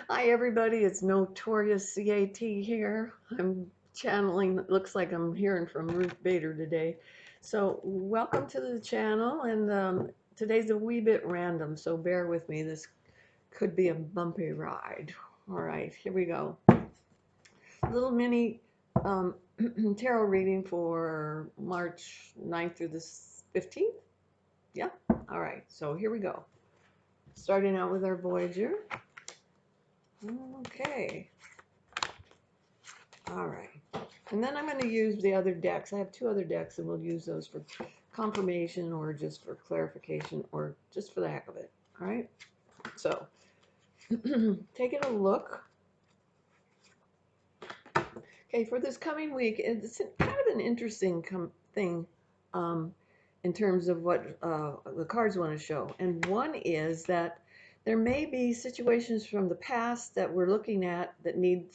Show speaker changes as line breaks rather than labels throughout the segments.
Hi, everybody. It's Notorious CAT here. I'm channeling, it looks like I'm hearing from Ruth Bader today. So, welcome to the channel. And today's a wee bit random, so bear with me. This could be a bumpy ride. All right, here we go. Little mini um, tarot reading for March 9th through the 15th. Yeah. All right, so here we go. Starting out with our Voyager. Okay. All right. And then I'm going to use the other decks. I have two other decks, and we'll use those for confirmation or just for clarification or just for the heck of it. All right. So, taking a look. Okay, for this coming week, it's kind of an interesting thing um, in terms of what the cards want to show. And one is that there may be situations from the past that we're looking at that need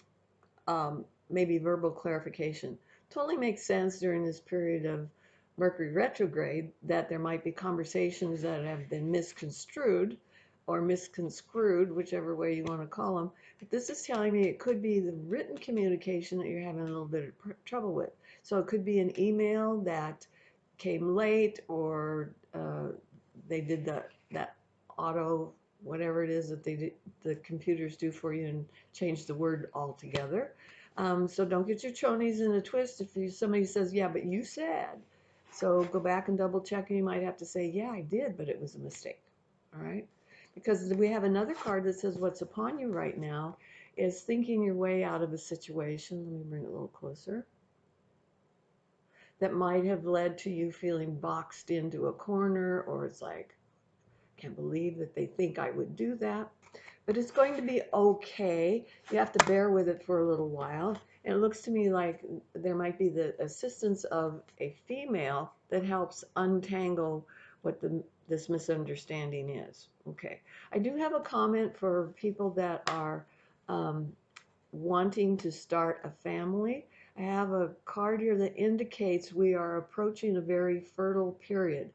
maybe verbal clarification. Totally makes sense during this period of Mercury retrograde that there might be conversations that have been misconstrued or misconstrued, whichever way you want to call them. But this is telling me it could be the written communication that you're having a little bit of trouble with. So it could be an email that came late, or they did that auto whatever it is that the computers do for you and change the word altogether. So don't get your chonies in a twist if somebody says, yeah, but you said. So go back and double check, and you might have to say, yeah, I did, but it was a mistake. All right? Because we have another card that says what's upon you right now is thinking your way out of a situation. Let me bring it a little closer. That might have led to you feeling boxed into a corner, or it's like, can't believe that they think I would do that. But it's going to be okay. You have to bear with it for a little while. And it looks to me like there might be the assistance of a female that helps untangle what this misunderstanding is. Okay. I do have a comment for people that are um, wanting to start a family. I have a card here that indicates we are approaching a very fertile period.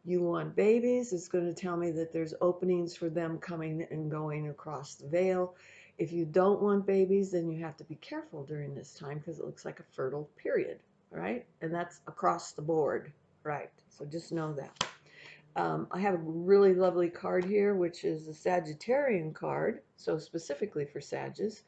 You want babies, it's going to tell me that there's openings for them coming and going across the veil. If you don't want babies, then you have to be careful during this time because it looks like a fertile period, right? And that's across the board, right? So just know that. I have a really lovely card here, which is a Sagittarian card, so specifically for Sagittarius.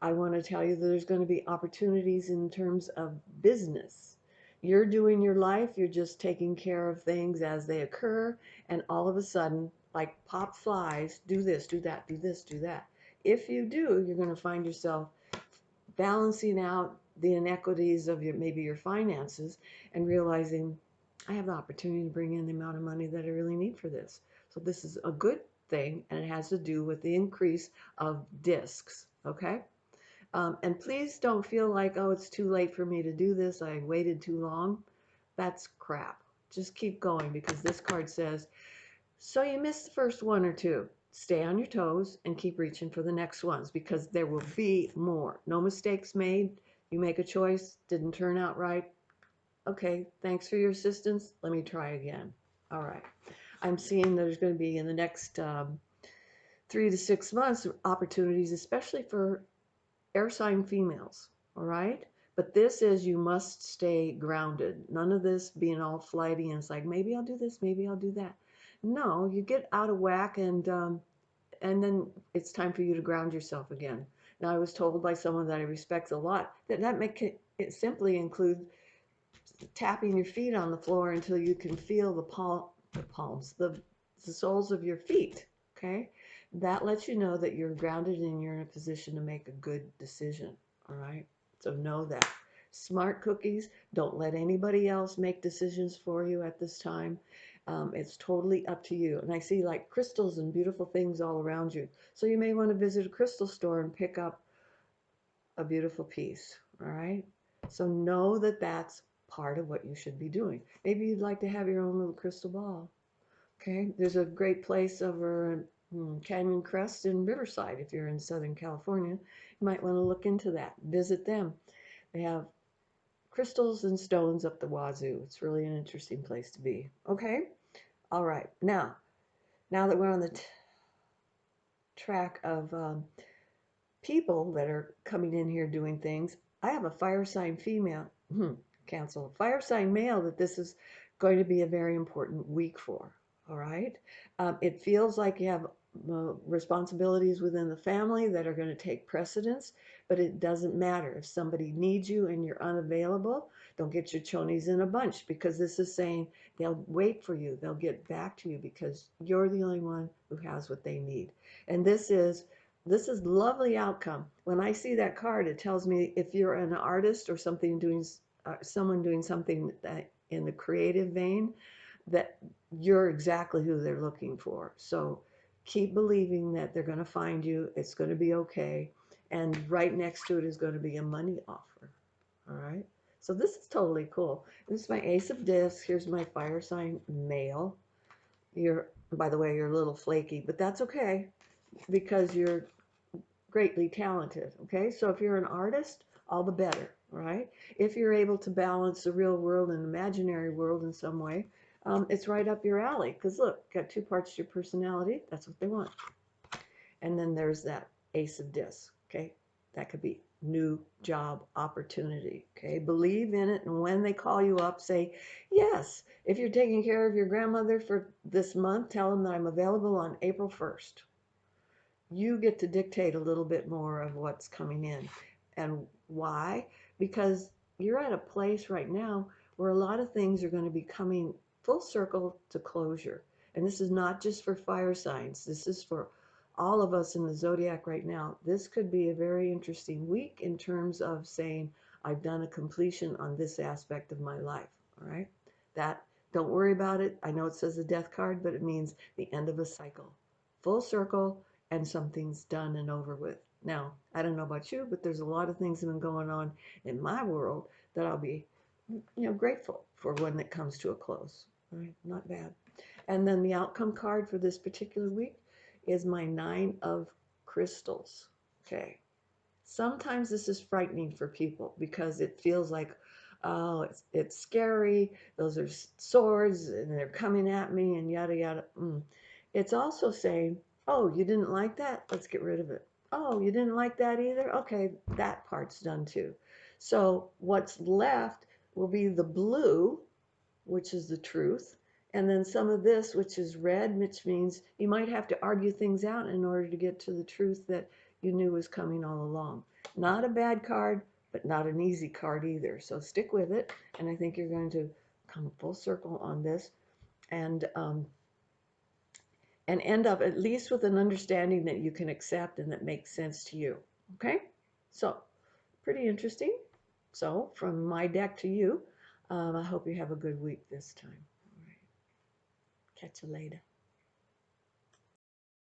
I want to tell you that there's going to be opportunities in terms of business. You're doing your life, you're just taking care of things as they occur, and all of a sudden, like pop flies, do this, do that, do this, do that. If you do, you're going to find yourself balancing out the inequities of maybe your finances and realizing I have the opportunity to bring in the amount of money that I really need for this. So this is a good thing, and it has to do with the increase of discs, okay? And please don't feel like, oh, it's too late for me to do this. I waited too long. That's crap. Just keep going because this card says, so you missed the first one or two. Stay on your toes and keep reaching for the next ones because there will be more. No mistakes made. You make a choice, didn't turn out right. Okay, thanks for your assistance. Let me try again. All right. I'm seeing there's going to be in the next 3 to 6 months opportunities, especially for air sign females, all right? But this is you must stay grounded. None of this being all flighty and it's like maybe I'll do this, maybe I'll do that. No, you get out of whack and then it's time for you to ground yourself again. Now I was told by someone that I respect a lot that make it simply include tapping your feet on the floor until you can feel the soles of your feet. Okay, that lets you know that you're grounded and you're in a position to make a good decision. All right, so know that. Smart cookies. Don't let anybody else make decisions for you at this time. It's totally up to you. And I see like crystals and beautiful things all around you. So you may want to visit a crystal store and pick up a beautiful piece. All right. So know that that's part of what you should be doing. Maybe you'd like to have your own little crystal ball. Okay. There's a great place over Canyon Crest in Riverside. If you're in Southern California, you might want to look into that. Visit them. They have crystals and stones up the wazoo. It's really an interesting place to be. Okay. All right. Now that we're on the track of people that are coming in here doing things. I have a fire sign female, cancel, fire sign male that this is going to be a very important week for. All right. It feels like you have responsibilities within the family that are going to take precedence, but it doesn't matter. If somebody needs you and you're unavailable, don't get your chonies in a bunch, because this is saying they'll wait for you. They'll get back to you because you're the only one who has what they need. And this is lovely outcome. When I see that card, it tells me if you're an artist or something doing someone doing something that in the creative vein, that you're exactly who they're looking for. So keep believing that they're going to find you. It's going to be okay. And right next to it is going to be a money offer. All right. So this is totally cool. This is my Ace of Discs. Here's my fire sign male. By the way, you're a little flaky, but that's okay because you're greatly talented. Okay. So if you're an artist, all the better. Right. If you're able to balance the real world and imaginary world in some way, it's right up your alley. Because look, got two parts to your personality. That's what they want. And then there's that Ace of Discs. Okay. That could be new job opportunity. Okay. Believe in it. And when they call you up, say yes. If you're taking care of your grandmother for this month, tell them that I'm available on April 1st. You get to dictate a little bit more of what's coming in. And why? Because you're at a place right now where a lot of things are going to be coming full circle to closure. And this is not just for fire signs. This is for all of us in the zodiac right now. This could be a very interesting week in terms of saying, I've done a completion on this aspect of my life. All right. That, don't worry about it. I know it says the death card, but it means the end of a cycle. Full circle, and something's done and over with. Now, I don't know about you, but there's a lot of things that have been going on in my world that I'll be, grateful for when it comes to a close. All right, not bad. And then the outcome card for this particular week is my 9 of crystals. Okay. Sometimes this is frightening for people because it feels like, oh, it's scary. Those are swords and they're coming at me and yada yada. It's also saying, oh, you didn't like that? Let's get rid of it. Oh, you didn't like that either? Okay, that part's done too. So what's left will be the blue, which is the truth, and then some of this, which is red, which means you might have to argue things out in order to get to the truth that you knew was coming all along. Not a bad card, but not an easy card either. So stick with it, and I think you're going to come full circle on this, and um, and end up at least with an understanding that you can accept and that makes sense to you. Okay? So, pretty interesting. So, from my deck to you, I hope you have a good week this time. All right. Catch you later.